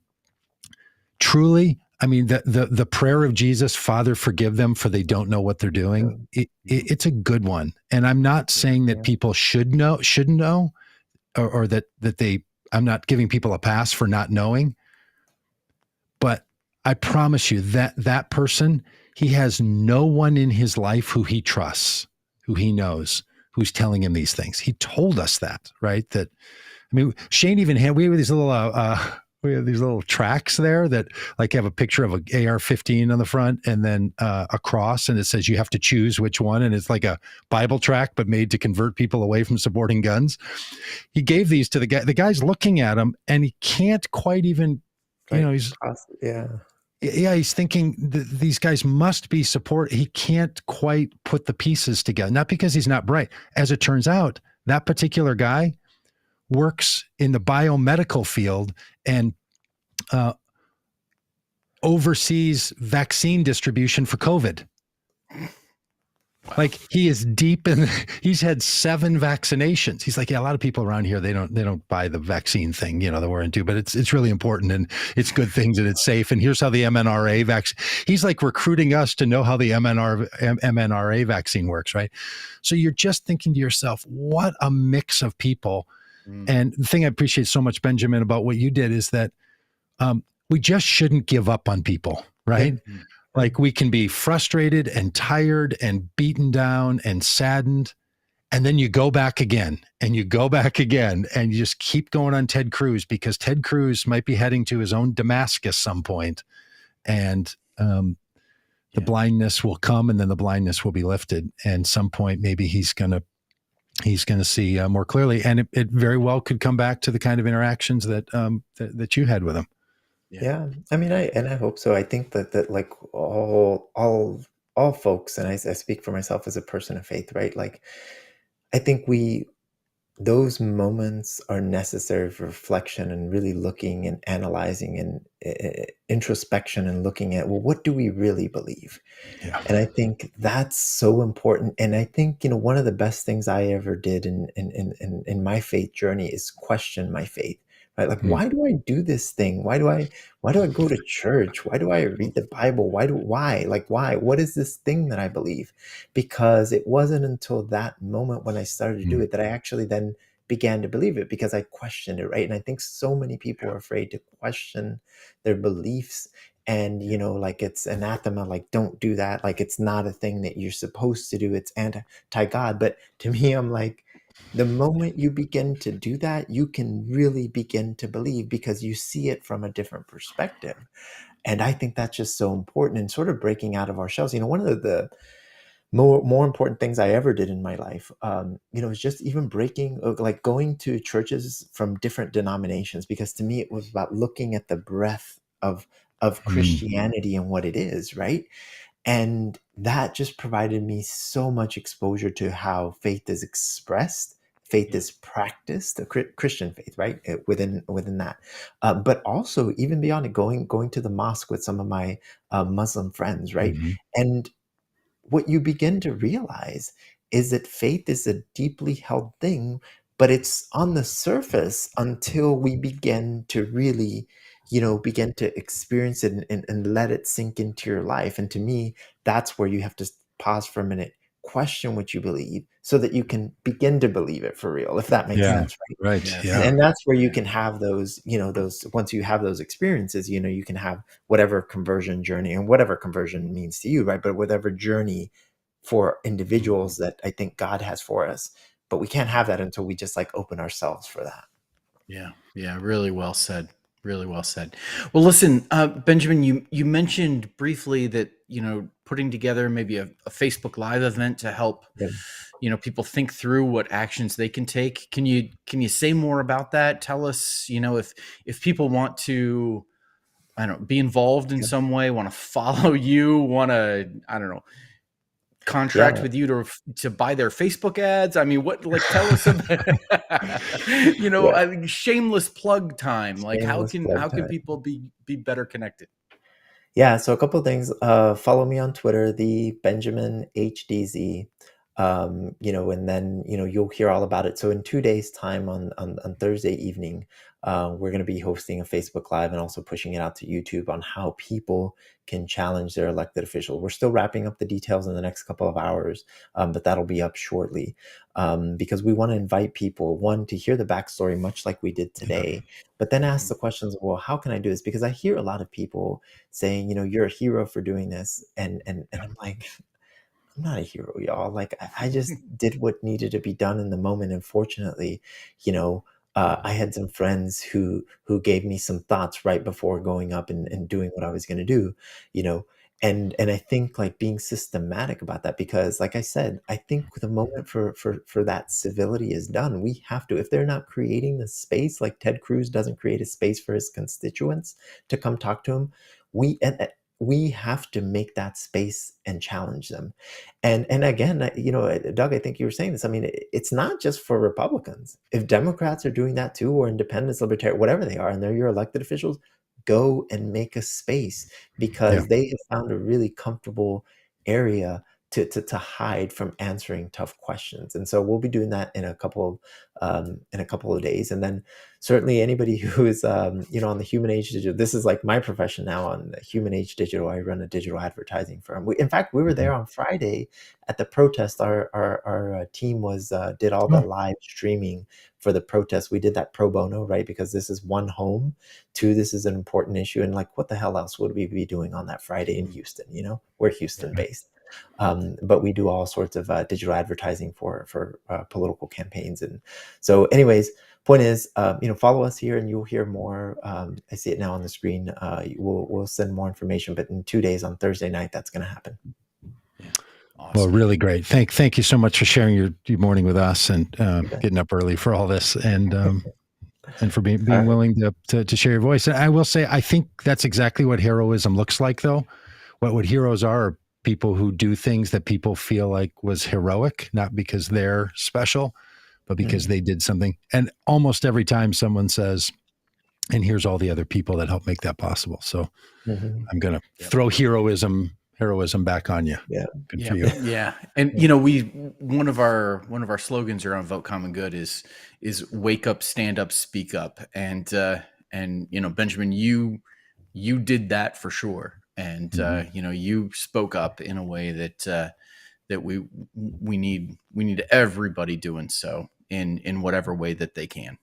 truly, the prayer of Jesus, "Father, forgive them, for they don't know what they're doing." It's a good one. And I'm not saying that people shouldn't know, or that I'm not giving people a pass for not knowing. But I promise you that person, he has no one in his life who he trusts, who he knows, who's telling him these things. He told us that, right? Shane even had, we have these little tracks there that like have a picture of an AR-15 on the front and then a cross, and it says you have to choose which one. And it's like a Bible tract, but made to convert people away from supporting guns. He gave these to the guy. The guy's looking at him and he can't quite even, he's thinking these guys must be support. He can't quite put the pieces together, not because he's not bright. As it turns out, that particular guy works in the biomedical field, and oversees vaccine distribution for COVID. Like he is deep in, he's had 7 vaccinations. He's like, yeah, a lot of people around here, they don't buy the vaccine thing, that we're into, but it's really important and it's good things and it's safe. And here's how the MNRA vaccine, he's like recruiting us to know how the MNRA vaccine works. Right. So you're just thinking to yourself, what a mix of people. And the thing I appreciate so much, Benjamin, about what you did is that we just shouldn't give up on people. Right. Like we can be frustrated and tired and beaten down and saddened. And then you go back again and you go back again and you just keep going on Ted Cruz, because Ted Cruz might be heading to his own Damascus some point, and the blindness will come and then the blindness will be lifted. And some point, maybe he's going to see more clearly. And it very well could come back to the kind of interactions that you had with him. Yeah. I mean, I hope so. I think that like all folks, and I speak for myself as a person of faith, right? Like, I think those moments are necessary for reflection and really looking and analyzing and introspection and looking at, well, what do we really believe? Yeah. And I think that's so important. And I think, one of the best things I ever did in my faith journey is question my faith. Right? Like, why do I do this thing? Why do I go to church? Why do I read the Bible? Why? What is this thing that I believe? Because it wasn't until that moment when I started to do it that I actually then began to believe it, because I questioned it, right? And I think so many people are afraid to question their beliefs, and like it's anathema, like don't do that, like it's not a thing that you're supposed to do, it's anti-God. But to me, I'm like, the moment you begin to do that, you can really begin to believe, because you see it from a different perspective. And I think that's just so important, and sort of breaking out of our shells. One of the more important things I ever did in my life, is just even like going to churches from different denominations, because to me, it was about looking at the breadth of Christianity and what it is, right? And that just provided me so much exposure to how faith is expressed, faith is practiced, the Christian faith, right? Within that, but also even beyond it, going to the mosque with some of my Muslim friends, right? And what you begin to realize is that faith is a deeply held thing, but it's on the surface until we begin to really, begin to experience it and let it sink into your life. And to me, that's where you have to pause for a minute, question what you believe, so that you can begin to believe it for real, if that makes sense, right? Right. Yes. Yeah. And that's where you can have those, once you have those experiences, you can have whatever conversion journey, and whatever conversion means to you, right? But whatever journey for individuals that I think God has for us. But we can't have that until we just like open ourselves for that. Yeah. Yeah. Really well said. Really well said. Well, listen, Benjamin, you mentioned briefly that, putting together maybe a Facebook Live event to help, Yeah. people think through what actions they can take. Can you say more about that? Tell us, if people want to, I don't know, be involved in some way, want to follow you, want to, I don't know, contract with you to buy their Facebook ads. I mean, tell us about, I mean, shameless plug time. Like how can people be better connected? Yeah, so a couple of things. Follow me on Twitter, the Benjamin HDZ. And then you'll hear all about it. So in 2 days' time, on Thursday evening, we're going to be hosting a Facebook Live and also pushing it out to YouTube on how people can challenge their elected officials. We're still wrapping up the details in the next couple of hours, but that'll be up shortly, because we want to invite people, one, to hear the backstory, much like we did today, but then ask the questions, well, how can I do this? Because I hear a lot of people saying, you're a hero for doing this. And I'm like, I'm not a hero, y'all. Like I just did what needed to be done in the moment. And fortunately, I had some friends who gave me some thoughts right before going up and doing what I was going to do, and I think like being systematic about that, because like I said, I think the moment for that civility is done. We have to, if they're not creating the space, like Ted Cruz doesn't create a space for his constituents to come talk to him, we have to make that space and challenge them. And again, Doug, I think you were saying this. I mean, it's not just for Republicans. If Democrats are doing that too, or independents, libertarian, whatever they are, and they're your elected officials, go and make a space because they have found a really comfortable area to hide from answering tough questions. And so we'll be doing that in a couple of days. And then certainly anybody who is on the Human Age Digital, this is like my profession now on the Human Age Digital. I run a digital advertising firm. In fact, we were there on Friday at the protest. Our team did all the live streaming for the protest. We did that pro bono, right? Because this is one home. Two, this is an important issue. And like, what the hell else would we be doing on that Friday in Houston? We're Houston based. But we do all sorts of digital advertising for political campaigns. And so anyways, point is, follow us here and you'll hear more. I see it now on the screen. We'll send more information, but in 2 days on Thursday night, that's going to happen. Awesome. Well, really great. Thank you so much for sharing your morning with us and getting up early for all this and for being willing to share your voice. And I will say, I think that's exactly what heroism looks like, though. What heroes are people who do things that people feel like was heroic, not because they're special, but because they did something. And almost every time someone says, and here's all the other people that helped make that possible. So I'm going to throw heroism back on you. Yeah. Good for you. Yeah. And one of our slogans around Vote Common Good is wake up, stand up, speak up. And Benjamin, you did that for sure. And you spoke up in a way that we need everybody doing so in whatever way that they can.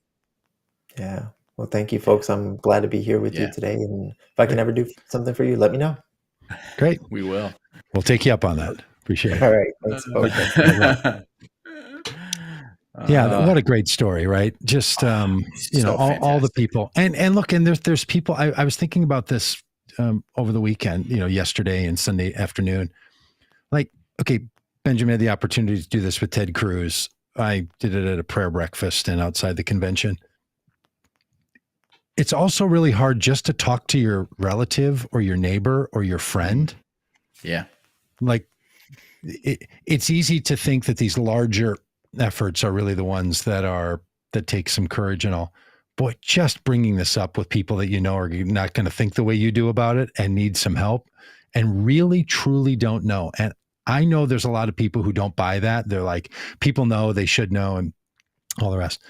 Yeah. Well, thank you, folks. I'm glad to be here with you today. And if I can ever do something for you, let me know. Great. We will. We'll take you up on that. Appreciate it. All right. Thanks, folks. Yeah, what a great story, right? Just all the people, and look, and there's people. I was thinking about this over the weekend, yesterday and Sunday afternoon. Like, okay, Benjamin had the opportunity to do this with Ted Cruz. I did it at a prayer breakfast and outside the convention. It's also really hard just to talk to your relative or your neighbor or your friend. Yeah. Like it's easy to think that these larger efforts are really the ones that take some courage and all. Boy, just bringing this up with people that are not going to think the way you do about it and need some help and really, truly don't know. And I know there's a lot of people who don't buy that. They're like, people know, they should know, and all the rest.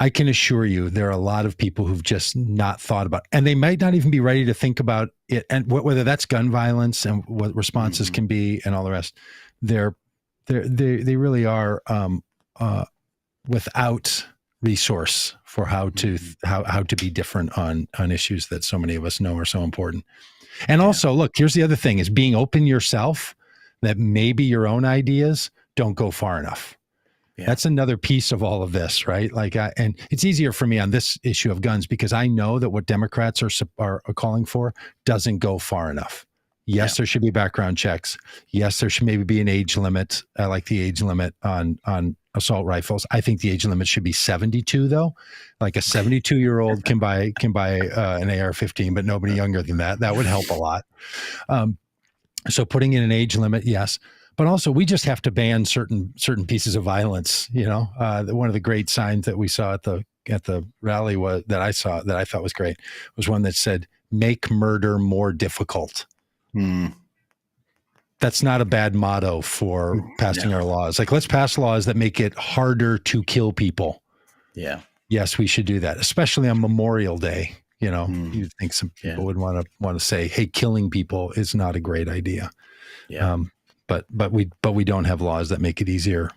I can assure you there are a lot of people who've just not thought about it. And they might not even be ready to think about it. And whether that's gun violence and what responses can be and all the rest, they really are without resource for how to be different on issues that so many of us know are so important. And also, look, here's the other thing is being open yourself that maybe your own ideas don't go far enough. Yeah. That's another piece of all of this, right? And it's easier for me on this issue of guns because I know that what Democrats are calling for doesn't go far enough. Yes, there should be background checks. Yes, there should maybe be an age limit. I like the age limit on assault rifles. I think the age limit should be 72, though. Like a 72-year-old can buy an AR-15, but nobody younger than that. That would help a lot. So putting in an age limit, yes. But also, we just have to ban certain pieces of violence. One of the great signs that we saw at the rally that I thought was great was one that said, "Make murder more difficult." That's not a bad motto for passing our laws. Like, let's pass laws that make it harder to kill people. Yeah. Yes, we should do that, especially on Memorial Day. You'd think some people would want to say, "Hey, killing people is not a great idea." Yeah. But we don't have laws that make it easier.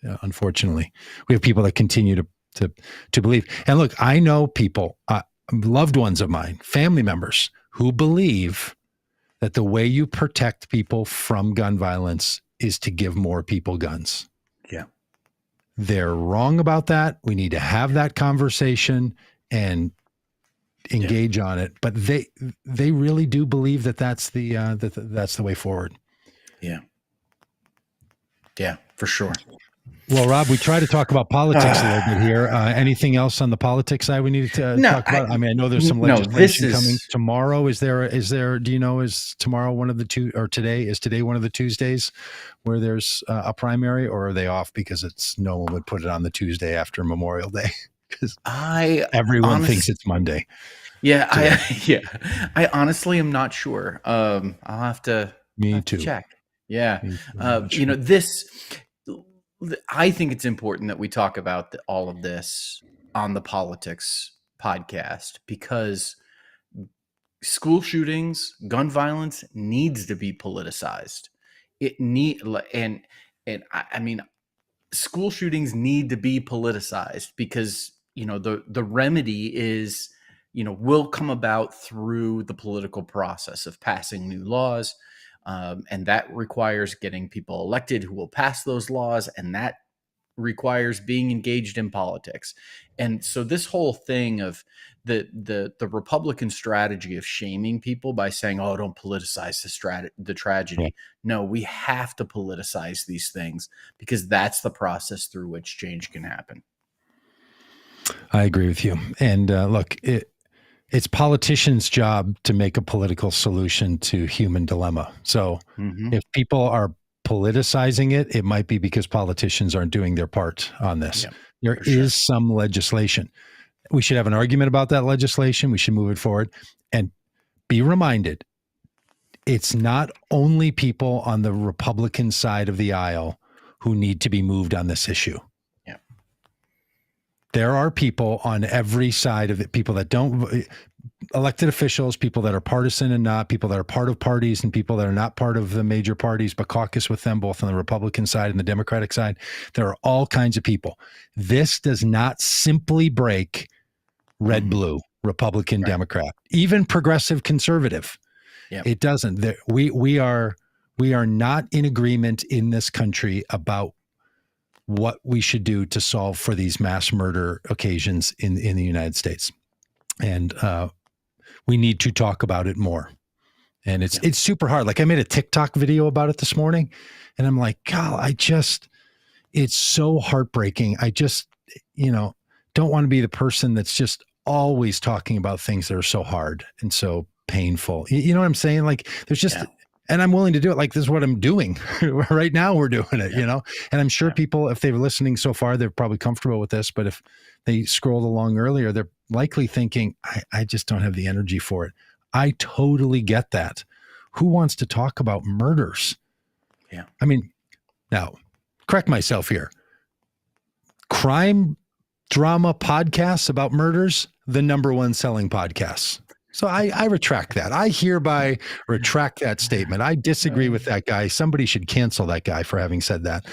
Unfortunately, we have people that continue to believe. And look, I know people, loved ones of mine, family members, who believe that the way you protect people from gun violence is to give more people guns. Yeah, they're wrong about that. We need to have that conversation and engage on it. But they really do believe that that's the way forward. Yeah, for sure. Well, Rob, we try to talk about politics a little bit here. Anything else on the politics side we need to talk about? I know there's some legislation coming tomorrow. Is there, do you know, is tomorrow one of the two, or is today one of the Tuesdays where there's a primary, or are they off because no one would put it on the Tuesday after Memorial Day? because I everyone honest- thinks it's Monday. Yeah, I honestly am not sure. I'll have to check. Yeah. Me too. I think it's important that we talk about all of this on the politics podcast, because school shootings, gun violence needs to be politicized. I mean, school shootings need to be politicized, because the remedy is will come about through the political process of passing new laws, and that requires getting people elected who will pass those laws, and that requires being engaged in politics. And so this whole thing of the Republican strategy of shaming people by saying, "Oh, don't politicize the tragedy." Right. No, we have to politicize these things, because that's the process through which change can happen. I agree with you. And look, it's politicians' job to make a political solution to human dilemma. So if people are politicizing it, it might be because politicians aren't doing their part on this. Yep, there is some legislation. We should have an argument about that legislation. We should move it forward, and be reminded, it's not only people on the Republican side of the aisle who need to be moved on this issue. Yeah. There are people on every side of it, people that don't, elected officials, people that are partisan and not, people that are part of parties and people that are not part of the major parties, but caucus with them, both on the Republican side and the Democratic side. There are all kinds of people. This does not simply break red, blue, Republican, right, Democrat, even progressive conservative. Yep. It doesn't. We are not in agreement in this country about what we should do to solve for these mass murder occasions in the United States. And we need to talk about it more. And it's super hard. Like, I made a TikTok video about it this morning, and I'm like, God, it's so heartbreaking. I just, don't want to be the person that's just always talking about things that are so hard and so painful. You know what I'm saying? Like, there's just, and I'm willing to do it. Like, this is what I'm doing right now. We're doing it, and I'm sure people, if they were listening so far, they're probably comfortable with this, but if they scrolled along earlier, they're likely thinking, I just don't have the energy for it. I totally get that. Who wants to talk about murders? Yeah. I mean, now, correct myself here. Crime drama podcasts about murders, the #1 selling podcasts. So I retract that. I hereby retract that statement. I disagree with that guy. Somebody should cancel that guy for having said that.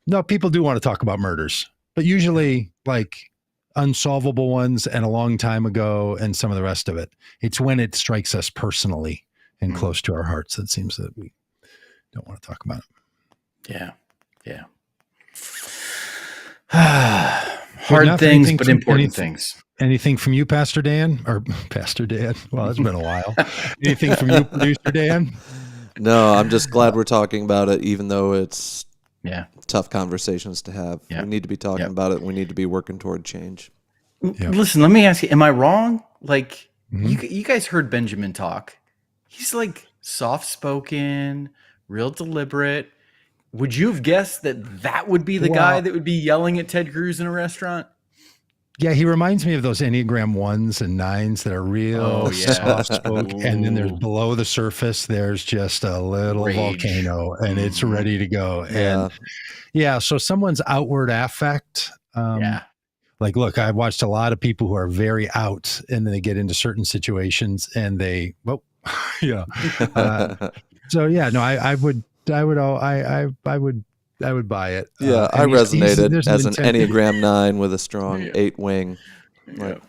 No, people do want to talk about murders, but usually like unsolvable ones and a long time ago and some of the rest of it. It's when it strikes us personally and close to our hearts, it seems that we don't want to talk about it. Yeah. Hard things, but important things. Anything from you, Pastor Dan? Or Pastor Dan? Well, it's been a while. Anything from you, Producer Dan? No, I'm just glad we're talking about it, even though it's tough conversations to have. We need to be talking about it. We need to be working toward change. Listen, let me ask you, am I wrong? Like, you guys heard Benjamin talk. He's like soft-spoken, real deliberate. Would you have guessed that would be the guy that would be yelling at Ted Cruz in a restaurant? Yeah, he reminds me of those Enneagram 1s and 9s that are real soft-spoken. And then there's below the surface, there's just a little volcano, and it's ready to go. And so someone's outward affect. Like, look, I've watched a lot of people who are very out, and then they get into certain situations, and they, so I would buy it. I resonated as an Enneagram 9 with a strong 8 wing. Like,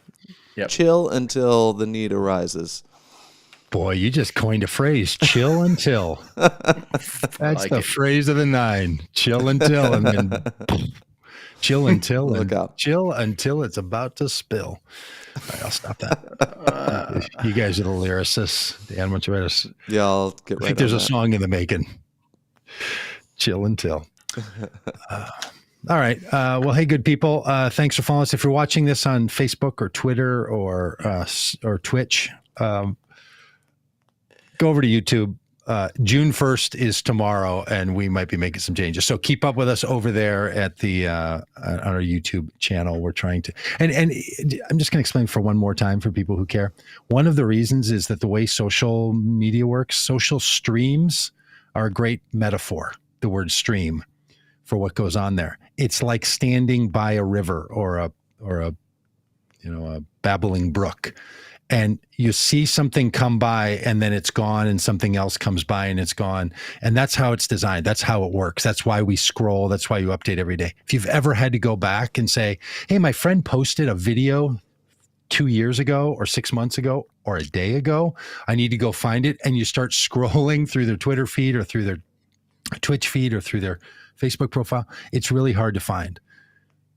chill until the need arises. Boy, you just coined a phrase, chill until. That's the phrase of the 9. Chill until, and then chill until, and chill until it's about to spill. All right, I'll stop that. You guys are the lyricists. Dan, why don't you write us? Yeah, I'll get right. I think there's a song in the making. Chill until. All right. Well, hey, good people. Thanks for following us. If you're watching this on Facebook or Twitter or Twitch, go over to YouTube. June 1st is tomorrow, and we might be making some changes. So keep up with us over there at the on our YouTube channel. We're trying to, and I'm just going to explain for one more time for people who care. One of the reasons is that the way social media works, social streams are a great metaphor. The word stream for what goes on there. It's like standing by a river or a babbling brook. And you see something come by and then it's gone, and something else comes by and it's gone. And that's how it's designed. That's how it works. That's why we scroll. That's why you update every day. If you've ever had to go back and say, hey, my friend posted a video 2 years ago or 6 months ago or a day ago, I need to go find it. And you start scrolling through their Twitter feed or through their Twitch feed or through their Facebook profile. It's really hard to find.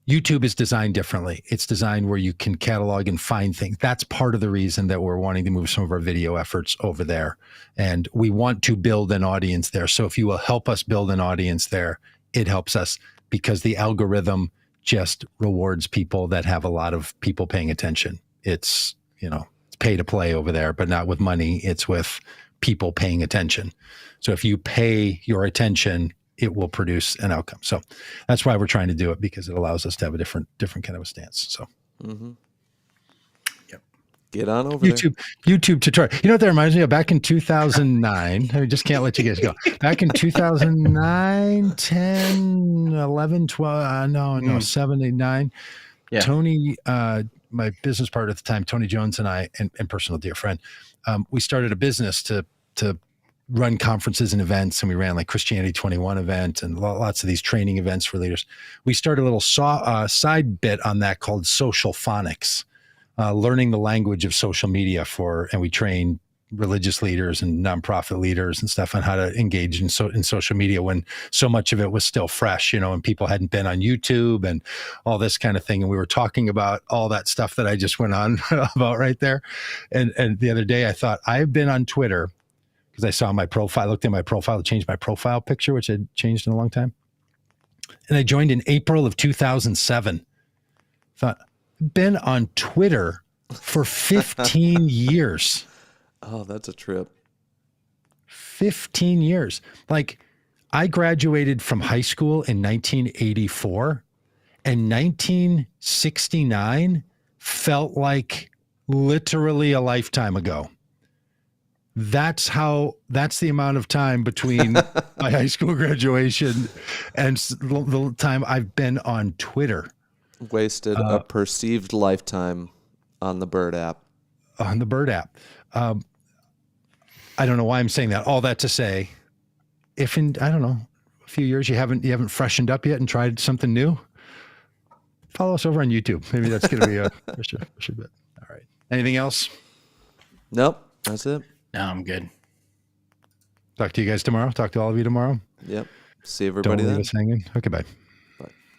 YouTube is designed differently. It's designed where you can catalog and find things. That's part of the reason that we're wanting to move some of our video efforts over there. And we want to build an audience there. So if you will help us build an audience there, it helps us, because the algorithm just rewards people that have a lot of people paying attention. It's, it's pay to play over there, but not with money. It's with people paying attention. So if you pay your attention, it will produce an outcome. So that's why we're trying to do it, because it allows us to have a different kind of a stance. So, Yep. Get on over YouTube tutorial. You know what that reminds me of? Back in 2009, I just can't let you guys go. Back in 2009, 10, 11, 12, 7, 8, 9, Yeah. Tony, my business partner at the time, Tony Jones, and I, and personal dear friend, we started a business to run conferences and events, and we ran like Christianity 21 event and lots of these training events for leaders. We started a little side bit on that called social phonics, learning the language of social media and we train religious leaders and nonprofit leaders and stuff on how to engage in social media when so much of it was still fresh, and people hadn't been on YouTube and all this kind of thing. And we were talking about all that stuff that I just went on about right there. And the other day I thought, I've been on Twitter because I saw my profile, looked at my profile to change my profile picture, which I'd changed in a long time. And I joined in April of 2007. Thought, been on Twitter for 15 years. Oh, that's a trip. 15 years. Like, I graduated from high school in 1984, and 1969 felt like literally a lifetime ago. That's the amount of time between my high school graduation and the time I've been on Twitter. Wasted a perceived lifetime on the Bird app. On the Bird app. I don't know why I'm saying that. All that to say, if in, I don't know, a few years you haven't freshened up yet and tried something new, follow us over on YouTube. Maybe that's going to be a fresh bit. All right. Anything else? Nope. That's it. No, I'm good. Talk to you guys tomorrow. Talk to all of you tomorrow. Yep. See everybody Don't leave then. us hanging. Okay, bye.